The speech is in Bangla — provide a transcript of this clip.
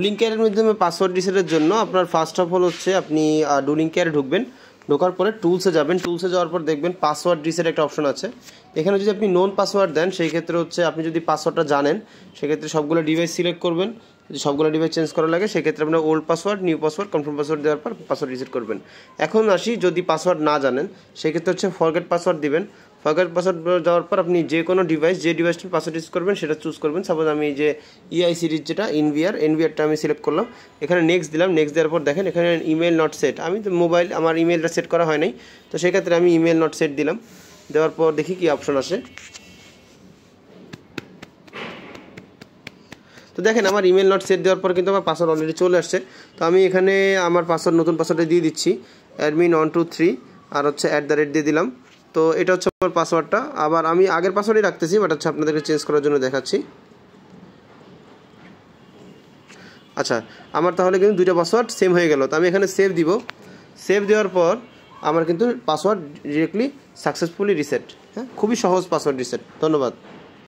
ডুলিং কেয়ারের মাধ্যমে পাসওয়ার্ড রিসেটের জন্য আপনার ফার্স্ট অফ অল হচ্ছে আপনি ডুলিং কেয়ারে ঢুকবেন, ঢোকার পরে টুলসে যাবেন, টুলসে যাওয়ার পর দেখবেন পাসওয়ার্ড রিসেট একটা অপশন আছে। এখানে যদি আপনি নোন পাসওয়ার্ড দেন সেই ক্ষেত্রে হচ্ছে আপনি যদি পাসওয়ার্ডটা জানেন সেক্ষেত্রে সবগুলো ডিভাইস সিলেক্ট করবেন, যদি সবগুলো ডিভাইস চেঞ্জ করা লাগে সেক্ষেত্রে আপনার old password, new password, confirm password দেওয়ার পর পাসওয়ার্ড রিসেট করবেন। এখন আসি যদি পাসওয়ার্ড না জানেন সেক্ষেত্রে হচ্ছে ফরগেট পাসওয়ার্ড দিবেন। ফরগেট পাসওয়ার্ড যাওয়ার পর আপনি যে কোনো ডিভাইস, যে ডিভাইসটির পাসওয়ার্ড ইউজ করবেন সেটা চুজ করবেন। সাপোজ আমি যে ইআই সিরিজ যেটা এনভিআরটা আমি সিলেক্ট করলাম, এখানে নেক্সট দিলাম। নেক্সট দেওয়ার পর দেখেন এখানে ইমেল নট সেট, আমি তো মোবাইল আমার ইমেলটা সেট করা হয় নাই, তো সেক্ষেত্রে আমি ইমেল নট সেট দিলাম। দেওয়ার পর দেখি কি অপশন আসে। তো দেখেন আমার ইমেল নট সেট দেওয়ার পর কিন্তু আমার পাসওয়ার্ড অলরেডি চলে আসছে। তো আমি এখানে আমার পাসওয়ার্ড, নতুন পাসওয়ার্ডটা দিয়ে দিচ্ছি, admin123 আর হচ্ছে @ দিয়ে দিলাম। তো এটা হচ্ছে আমার পাসওয়ার্ডটা। আবার আমি আগের পাসওয়ার্ডই রাখতেছি, বাট হচ্ছে আপনাদেরকে চেঞ্জ করার জন্য দেখাচ্ছি। আচ্ছা, আমার তাহলে কিন্তু দুইটা পাসওয়ার্ড সেম হয়ে গেল। তো আমি এখানে সেভ দিব। সেভ দেওয়ার পর আমার কিন্তু পাসওয়ার্ড ডিরেক্টলি সাকসেসফুলি রিসেট। হ্যাঁ, খুবই সহজ পাসওয়ার্ড রিসেট। ধন্যবাদ।